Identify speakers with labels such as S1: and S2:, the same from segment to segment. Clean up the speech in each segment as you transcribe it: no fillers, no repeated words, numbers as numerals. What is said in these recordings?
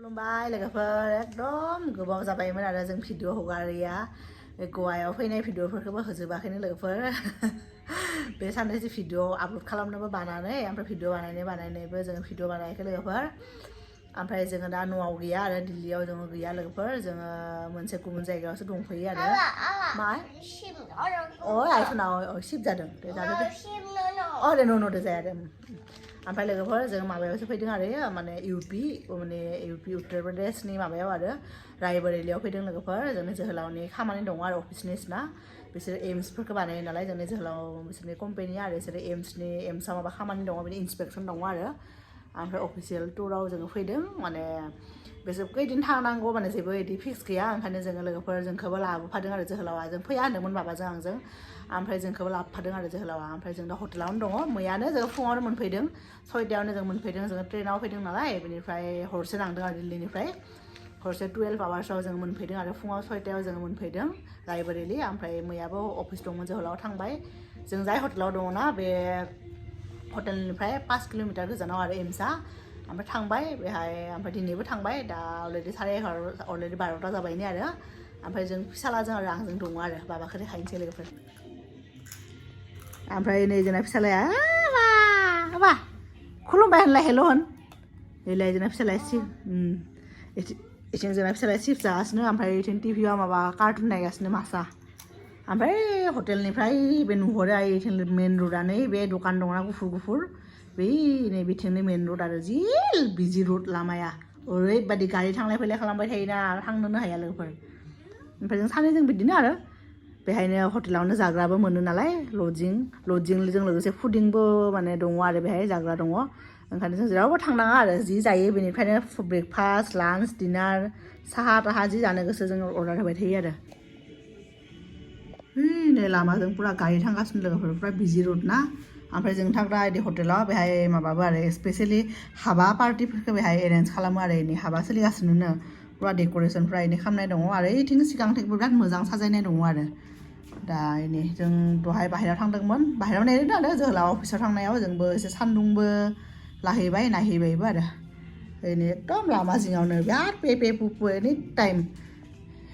S1: खुलुमबाय लोगोफोर एकदम गोबाव जाबायमोन आरो जों भिडिअ हगारिया गवायाव फैनाय भिडिअफोरखौबो होजोबाखैनो लोगोफोर बे साननैसो भिडिअ आपल'ड खालामनोबो बानानै ओमफ्राय भिडिअ बानायनायबो जों भिडिअ बानायाखै लोगोफोर ओमफ्राय जोङो दा न'आव गैया आरो दिल्लीयाव जोङो गैया लोगोफोर जोङो मोनसे गुबुन जायगायावसो दंफैयो आरो मा आइफोनाव शिफ्ट जादों दे न' जाया दे ओमफ्राय लोगोफोर जों माबायावसो फैदों आरो माने इउपि उत्तर प्रदेशनि माबायाव आरो रायबरेलियाव फैदों लोगोफोर जोंनि जोहोलावनि खामानि दङ आरो अफिसनिसना बिसोर एम्सफोरखौ बानायो नालाय जोंनि जोहोलाव बिसोरनि कम्पानि आरो बिसोर एम्सआव माबा खामानि दङ बिनि इन्सपेक्सन दङ आरो ओमफ्राय अफिसियेल टुराव जोङो फैदों माने बिसोरखौ बिदिनो थांनांगौ माने जेबो बिदि फिक्स गैया ओंखायनो जोङो लोगोफोर जोंखौबो लाबोफादों आरो जोहोलावा जों फैया होनदोंमोन बाबाजों आंजों ओमफ्राय जोंखौबो लाबोफादों आरो जोहोलावा ओमफ्राय जों दा हटेलावनो दङ मैयानो जों फुङावनो मोनफैदों 6टायावनो जों मोनफैदों जोङो ट्रेनाव फैदों नालाय बेनिफ्राय हरसे नांदों आरो दिल्लीनिफ्राय हरसे 12 आवार्सआव जों मोनफैदों आरो फुङाव 6टायाव जों मोनफैदों रायबरेलि ओमफ्राय मैयाबो अफिस दंमोन जोहोलाव थांबाय जों जाय हटेलाव दङ ना बे हटेलनिफ्राय 5 किल'मिटार गोजानाव आरो एम्सआ ओमफ्राय थांबाय बेहाय ओमफ्राय दिनैबो थांबाय दा अलरेडि 11:30 अलरेडि 12टा जाबायनो आरो ओमफ्राय जों फिसालाजों आरो आंजों दङ आरो बाबाखौ देखायनोसै लोगोफोर ओमफ्राय नै जोंना फिसालाया माबा खुलुमबाय होनलाय हेल' होन बेलाय जोंना फिसालाया इथिं जोंना फिसालाया चिप्स जागासिनो ओमफ्राय इथिं टिभियाव माबा कार्टुन नायगासिनो मासा ओमफ्राय हटेलनिफ्राय बे नुहरो आरो इथिं मेन र'डआनो बे दखान दंना गुफुर बै नै बिथिंनि मेन र'ड आरो जि बिजि र'ड लामाया ओरैबायदि गारि थांलाय फैलाय खालामबाय थायोना थांनोनो हाया लोगोफोर ओमफ्राय जों सानैजों बिदिनो आरो बेहायनो हटेलावनो जाग्राबो मोनो नालाय लजिंजों लोगोसे फुडिंबो माने दङ आरो बेहाय जाग्रा दङ ओंखायनो जों जेरावबो थांनाङा आरो जि जायो बेनिफ्रायनो ब्रेकफास्ट लान्च डिनार साहा ताहा जि जानो गोसो जों अर्डार होबाय थायो आरो नै लामाजों पुरा गारि थांगासिनो लोगोफोर पुरा बिजि र'ड ना ओमफ्राय जों थाग्रा बिदि हटेलाव बेहाय माबाबो आरो स्पेसियेलि हाबा पार्टिफोरखौ बेहाय एरेन्ज खालामो आरो इनि हाबा सोलिगासिनो पुरा डेक'रेसनफ्रा इनि खालामनाय दङ आरो इथिं सिगांथिंबो बिराद मोजां साजायनाय दङ आरो दा इनि जों दहाय बाहेरायाव थांदोंमोन बाहेरायाव नायदों आरो जोहोलाव अफिसाव थांनायाव जोंबो एसे सान्दुंबो लाहैबाय नायहैबायबो आरो ओरैनो एकदम लामा जिङावनो बिराद पे पुपु एनि टाइम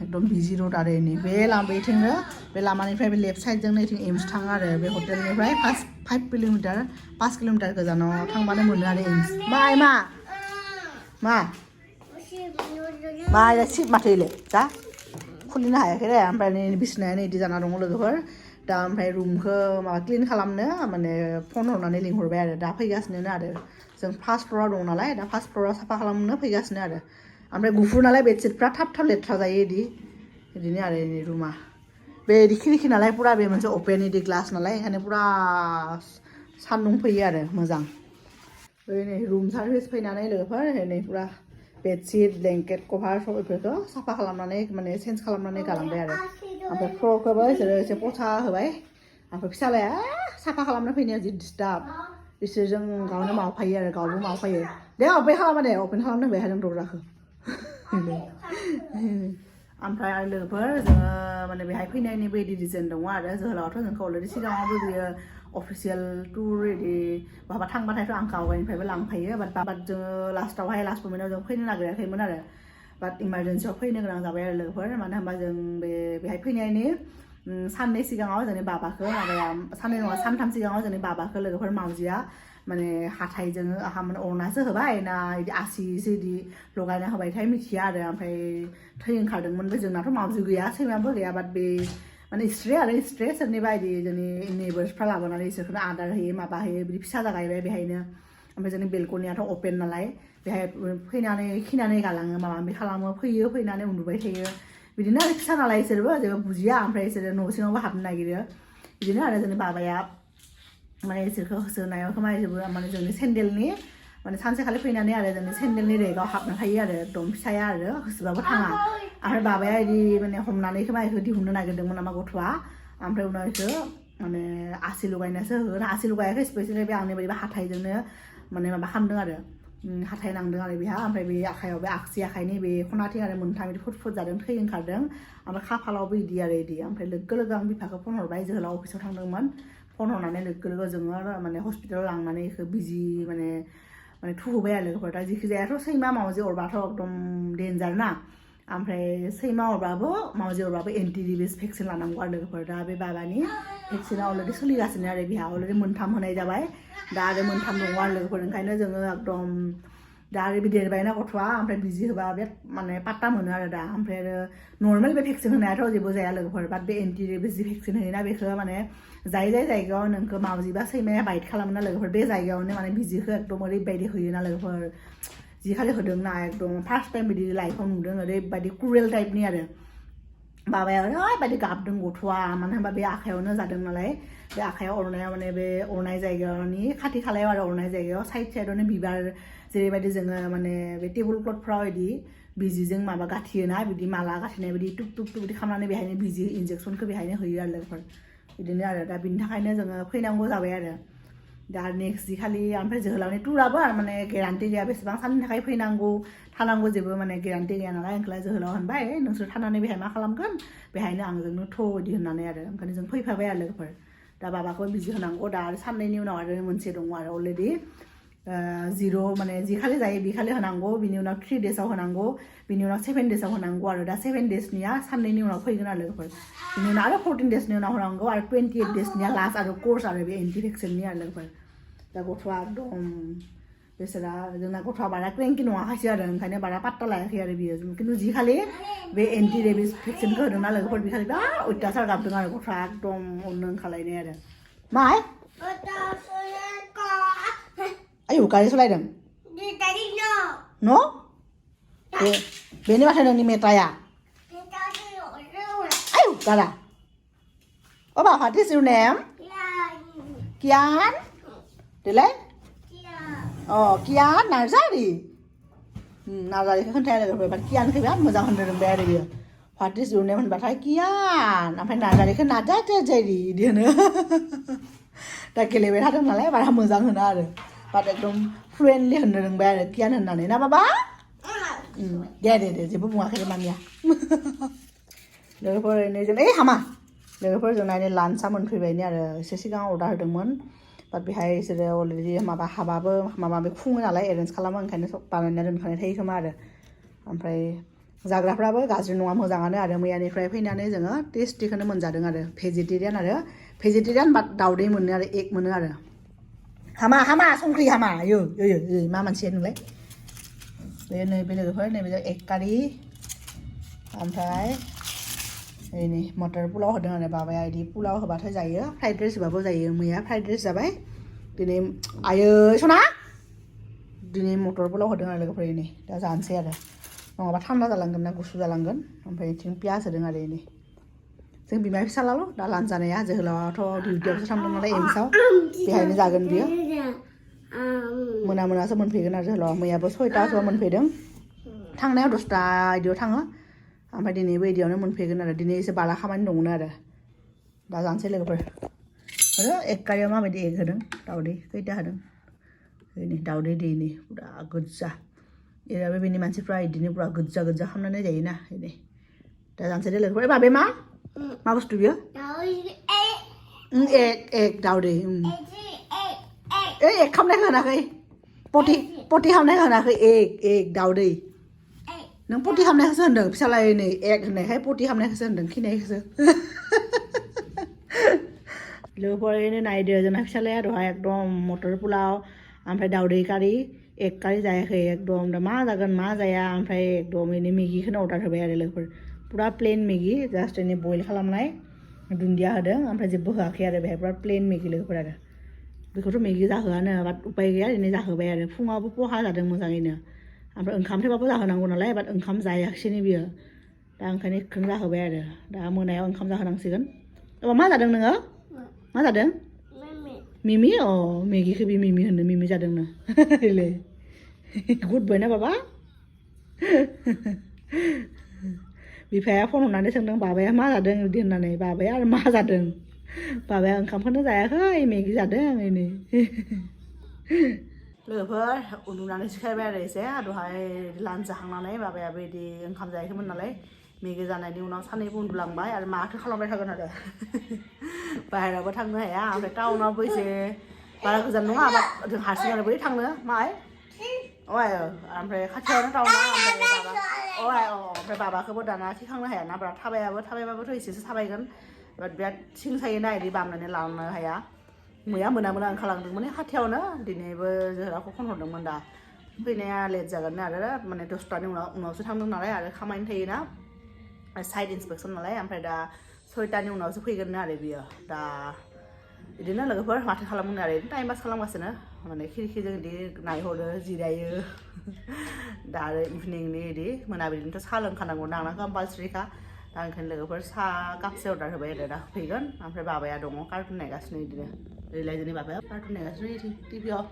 S1: एकदम बिजि र'ड आरो बे लामाथिंनो बे लामानिफ्राय बे लेफ्ट साइडजोंनो इथिं एम्स थाङो आरो बे हटेलनिफ्राय 5 किल'मिटार गोजानाव थांबानो मोनो आरो एम्स मा सिट माथो इलाय जा खुलिनो हायाखै दे ओमफ्राय नै बिसिनायानो बिदि जाना दङ लोगोफोर दा ओमफ्राय रुमखौ माबा क्लिन खालामनो माने फन हरनानै लिंहरबाय आरो दा फैगासिनो आरो जों फार्स्ट फ्ल'राव दं नालाय दा फार्स्ट फ्ल'राव साफा खालामनो फैगासिनो आरो ओमफ्राय गुफुर नालाय बेडशिटफ्रा थाब लेथ्रा जायो बिदिनो आरो रुमा बे खिरिखि नालाय पुरा बे मोनसे अपेन इदि ग्लास नालाय ओंखायनो पुरा सान्दुं फैयो आरो मोजां नै रुम सार्भिस फैनानै लोगोफोर नै पुरा बेडशिट ब्लेंकेट कभार सब बेफोरखौ साफा खालामनानै माने चेन्ज खालामनानै गालांबाय आरो ओमफ्राय फ्ल'रखौबो बिसोरो एसे पचा होबाय ओमफ्राय फिसालाया साफा खालामनो फैनाया जि डिस्टार्ब बिसोरजों गावनो मावफायो आरो गावबो मावफायो दे अपेन खालामा दे अपेन खालामनो होबाय जों दरजाखौ ओमफ्राय आरो लोगोफोर जोङो माने बेहाय फैनायनिबो बिदि रिजन दङ आरो जोहोलावाथ' जोंखौ अलरेडि सिगाङावबो बियो अफिसियेल टुर बिदि बहाबा थांबाथायथ' आंखौ आवगायनिफ्रायबो लांफायो बाट जोङो लास्ट मोमेन्टआव जों फैनो नागिराखैमोन आरो बाट इमारजेन्सियाव फैनो गोनां जाबाय आरो लोगोफोर मानो होनबा जों बेहाय फैनायनि साननै सिगाङाव जोंनि बाबाखौ साननै नङा सानथाम सिगाङाव जोंनि बाबाखौ लोगोफोर मावजिया माने हाथाइजों माने अरनासो होबाय ना बिदि आसिसो बिदि लगायना होबायथाय मिथिया आरो ओमफ्राय थै ओंखारदोंमोनबो जोंनाथ' मावजि गैया सैमाबो गैया बाट बे माने स्ट्रे सोरनिबा बिदि जोंनि नेबार्सफ्रा लाबोनानै इसोरखौनो आदार होयो माबा होयो बिदि फिसा जागायबाय बेहायनो ओमफ्राय जोंनि बेलकनियाथ' अपेन नालाय बेहाय फैनानै खिनानै गालाङो माबा माबि खालामो फैयो फैनानै उन्दुबाय थायो बिदिनो आरो फिसा नालाय इसोरबो जेबो बुजिया ओमफ्राय इसोरो न' सिङावबो हाबनो नागिरो बिदिनो आरो जोंनि बाबाया माने इसोरखौ होसोनायाव खोमाजोबो माने जोंनि सेन्देलनि माने सानसेखालि फैनानै आरो जोंनि सेन्देलनि रेगाव हाबना थायो आरो एकदम फिसाया आरो होसोबाबो थाङा ओमफ्राय बाबाया बिदि माने हमनानै खोमा बेखौ दिहुननो नागिरदोंमोन नामा गथ'आ ओमफ्राय उनाव बेखौ माने आसि लगायनासो होगोन आसि लगायाखै स्पेसियेलि बे आंनि बायदिबा हाथाइजोंनो माने माबा खालामदों आरो हाथाइ नांदों आरो बेहा ओमफ्राय बे आखायाव बे आगसि आखाइनि बे खनाथिं आरो मोनथाम बिदि फुट जादों थै ओंखारदों ओमफ्राय खाफालावबो बिदि ओमफ्राय लोगो आं बिफाखौ फन हरबाय जोहोलाव अफिसाव थांदोंमोन फन हरनानै लोगो जोङो माने हस्पिटालाव लांनानै बिजि माने माने थुहोबाय आरो लोगोफोर दा जिखि जायाथ' सैमा मावजि अरबाथ' एकदम डेन्जार ना ओमफ्राय सैमा अरबाबो मावजि अरबाबो एन्टि रेबिस भेक्सिन लानांगौ आरो लोगोफोर दा बे बाबानि भेक्सिना अलरेडि सोलिगासिनो आरो बेहा अलरेडि मोनथाम होनाय जाबाय दा आरो मोनथाम दङ आरो लोगोफोर ओंखायनो जोङो एकदम दा आरो बे देरबायना गथ'आ ओमफ्राय बिजि होबा बे माने पात्ता मोनो आरो दा ओमफ्राय आरो नर्मेल बे भेक्सिन होनायाथ' जेबो जाया लोगोफोर बाट बे एन्टि रेबिस जि भेक्सिन होयोना बेखौ माने जाय जायगायाव नोंखौ मावजि बा सैमाया बाइट खालामो ना लोगोफोर बे जायगायावनो माने बिजिखौ एकदम ओरैबायदि होयोना लोगोफोर जि खालि होदों ना एकदम फार्स्ट टाइम बिदि लाइफआव नुदों ओरैबायदि क्रुएल टाइपनि आरो बाबाया ओरैबायदि गाबदों गथ'आ मानो होनबा बे आखायावनो जादों नालाय बे आखायाव अरनाया माने बे अरनाय जायगानि खाथि खालायाव आरो अरनाय जायगायाव साइड साइडआवनो बिबार जेरैबायदि जोङो माने बे टेबोल क्लथफ्राव बिदि बिजिजों माबा गाथियोना बिदि माला गाथिनाय बिदि टुक टुक टुक बिदि खालामनानै बेहायनो बिजि इन्जेक्सनखौ बेहायनो होयो आरो लोगोफोर बिदिनो आरो दा बिनि थाखायनो जोङो फैनांगौ जाबाय आरो दा नेक्स्ट जि खालि ओमफ्राय जोहोलावनि टुराबो माने गेरान्टि गैया बेसेबां साननि थाखाय फैनांगौ थानांगौ जेबो माने गेरान्टि गैया नालाय ओंखायनो जोहोलाव होनबाय नोंसोर थानानै बेहाय मा खालामगोन बेहायनो आंजोंनो थ' बिदि होननानै आरो ओंखायनो जों फैफाबाय आरो लोगोफोर दा बाबाखौ बिजि होनांगौ दा आरो साननैनि उनाव आरो मोनसे दङ आरो अलरेडि 0 माने जि खालि जायो बे खालि होनांगौ बिनि उनाव 3 डेजआव होनांगौ बिनि उनाव 7 डेजआव होनांगौ आरो दा 7 डेजनिया साननैनि उनाव फैगोन आरो लोगोफोर बिनि उनाव आरो 14 डेजनि उनाव होनांगौ आरो 28 डेजनिया लास्ट आरो कर्स आरो बे एन्टि भेक्सिननि आरो लोगोफोर दा गथ'आ एकदम बेसोरा जोंना गथ'आ बारा क्रेंकि नङाखायसो आरो ओंखायनो बारा पात्ता लायाखै आरो बियो खिन्थु जि खालि बे एन्टि रेबिस भेक्सिनखौ होदोंना लोगोफोर बे खालि बिराद अयथासार गाबदों आरो गथ'आ एकदम अननो ओंखारलायनाय आरो माय आयौ गारि सालायदों न' बेनि माथो नोंनि मेथाया आयौ गारा अबा what is your name Kian देलाय कियान नार्जारि नार्जारिखौ खोन्थाया लोगोफोर कियानखौ बिराद मोजां होननो रोंबाय आरो बियो what is your name होनबाथाय कियान ओमफ्राय नार्जारिखौ नार्जारि बिदि होनो दा गेलेबाय थादों नालाय बारा मोजां होनो आरो बाट एकदम फ्लुयेन्टलि होननो रोंबाय आरो कियान होननानै ना बाबा दे जेबो बुङाखै मानिया लोगोफोर ओरैनो जों हामा लोगोफोर जोंना लान्चआ मोनफैबायनि आरो एसे सिगां अर्डार होदोंमोन बाट बेहाय बिसोरो अलरेडि माबा हाबाबो माबा बे खुङो नालाय एरेन्ज खालामो ओंखायनो सब बानायना दोनखानाय थायो खोमा आरो ओमफ्राय जाग्राफ्राबो गाज्रि नङा मोजाङानो आरो मैयानिफ्राय फैनानै जोङो टेस्टिखौनो मोनजादों आरो भेजिटेरियान बाट दाउदै मोनो आरो एग मोनो आरो हामा संख्रि हामा यो मा मानसि नोंलाय बे नैबे लोगोफोर नैबे एग कारि ओमफ्राय नै मटर पुलाव होदों आरो बाबाया बिदि पुलाव होबाथाय जायो फ्राइड राइस होबाबो जायो मैया फ्राइड राइस जाबाय दिनै आयै सना दिनै मटर पुलाव होदों आरो लोगोफोर नै दा जानोसै आरो नङाबा थान्दा जालांगोन ना गुसु जालांगोन ओमफ्राय बिथिं पियास होदों आरो नै जों बिमा फिसालाल' दा लान्च जानाया जोहोलावाथ' डिउटियावसो थांदों नालाय एम्सआव बेहायनो जागोन बियो मोनासो मोनफैगोन आरो जोहोलावा मैयाबो 6टासोआव मोनफैदों थांनायाव 10टा बिदियाव थाङो ओमफ्राय दिनैबो बिदियावनो मोनफैगोन आरो दिनै एसे बारा खामानि दंमोन आरो दा जानोसै लोगोफोर आरो एग कारियाव माबायदि एग होदों दाउदै खैथा होदों नै दाउदै दैनि पुरा गोजा एराबो बेनि मानसिफ्रा बिदिनो पुरा गोजा खालामनानै जायोना नै दा जानोसै दे लोगोफोर बाबे मा बुस्थु बियो एग दाउदै एग खालामनायखौ होनाखै पटि खालामनायखौ होनाखै एग दाउदै नों पटि खालामनायखौसो होनदों फिसालाय नै एग होननायखाय पटि खालामनायखौसो होनदों खिनायखौसो लोगोफोर नायदो जोंना फिसालाया दहाय एकदम मटर पुलाव ओमफ्राय दाउदै कारि एग कारि जायाखै एकदम दा मा जागोन मा जाया ओमफ्राय एकदम बिनो मेगिखौनो अर्डार होबाय आरो लोगोफोर पुरा प्लेन मेगि जास्ट बिनो बयल खालामनाय दुन्दिया होदों ओमफ्राय जेबो होआखै आरो बेहाय पुरा प्लेन मेगि लोगोफोर आरो बेखौथ' मेगि जाहोआनो बाट उपाय गैया दिनै जाहोबाय आरो फुङावबो पहा जादों मोजाङैनो ओमफ्राय ओंखामफ्रायबाबो जाहोनांगौ नालाय बाट ओंखाम जायाखिसैनो बियो दा ओंखायनो बेखौनो जाहोबाय आरो दा मोनायाव ओंखाम जाहोनांसिगोन मा जादों नोङो मा जादों मिमि मेगिखौ बे मिमि होनो मिमि जादोंनो गुड बय ना बाबा बिफाया फन हरनानै सोंदों बाबाया मा जादों बिदि होननानै बाबाया आरो मा जादों बाबाया ओंखामखौनो जायाखै मेगि जादों नै लोगोफोर उन्दुनानै सिखारबाय आरो एसे दहाय लान्च जाखांनानै बाबायाबो बिदि ओंखाम जायाखैमोन नालाय मेगि जानायनि उनाव सानैबो उन्दुलांबाय आरो माथो खालामबाय थागोन आरो बाहेरायावबो थांनो हाया ओमफ्राय टाउनावबो एसे बारा गोजान नङा जों हारसिं आरो बोरै थांनो माय ओमफ्राय ओमफ्राय खाथियावनो दं ना ओमफ्राय बाबा ओमफ्राय बाबाखौबो दाना थिखांनो हाया ना बारा थाबायबाबोथ' एसेसो थाबायगोन बिराद सिं सायोना इदि बामनानै लांनो हाया मैया मोना ओंखारलांदोंमोन खाथियावनो दिनैबो जोहोलावखौ फन हरदोंमोन दा फैनाया लेट जागोन आरो माने 10टानि उनावसो थांदों नालाय आरो खामानि थायोना साइड इन्सपेक्सन नालाय ओमफ्राय दा 6टानि उनावसो फैगोन आरो बियो दा बिदिनो लोगोफोर माथो खालामगोन आरो टाइम पास खालामगासिनो माने खिरखिजों बिदि नायहरो जिरायो दा आरो इभिनिंनि बिदि मोनाबिलिनिथ' साहा लोंखानांगौ आंना कम्पालसरिखा दा ओंखायनो लोगोफोर साहा कापसे अर्डार होबाय आरो दा फैगोन ओमफ्राय बाबाया दङ कार्टुन नायगासिनो बिदिनो रिलायजोनि बाबाया कार्टुन नायगासिनो टिभियाव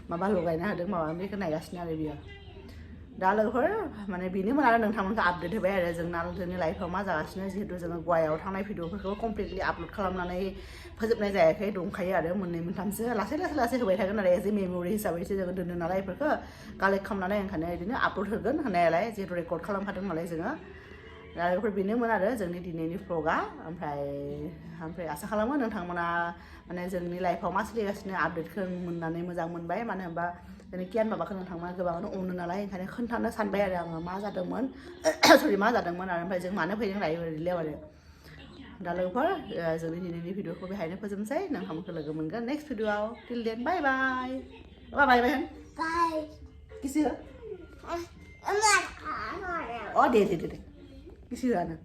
S1: माबा लगायना होदों माबा बेखौ नायगासिनो आरो बियो दा लोगोफोर माने बेनोमोन आरो नोंथांमोनखौ आपडेट होबाय आरो जोंनि लाइफआव मा जागासिनो जिहेतु जोङो गवायाव थांनाय भिडिअफोरखौ कमप्लिटलि आपल'ड खालामनानै फोजोबनाय जायाखै दंखायो आरो मोननै मोनथामसो लासै होबाय थागोन आरो एज ए मेम'रि हिसाबैसो जोङो दोनो नालाय बेफोरखौ कालेक्ट खालामनानै ओंखायनो बिदिनो आपल'ड होगोन होनायालाय जिहेतु रेकर्ड खालामखादों नालाय जोङो दा बेफोर बेनोमोन आरो जोंनि दिनैनि भ्लगा ओमफ्राय आसा खालामो नोंथांमोना माने जोंनि लाइफआव मा सोलिगासिनो आपडेटखौ मोननानै मोजां मोनबाय मानो होनबा जोंनि कियान बाबाखौ नोंथांमोना गोबाङानो अनो नालाय ओंखायनो खोन्थानो सानबाय आरो आङो मा जादोंमोन आरो ओमफ्राय जों मानो फैदों रायलायाव आरो दा लोगोफोर जोंनि दिनैनि भिडिअखौ बेहायनो फोजोबनोसै नोंथांमोनखौ लोगो मोनगोन नेक्स्ट भिडिअआव टिल देन बाय किसि हो दे किसि होआनो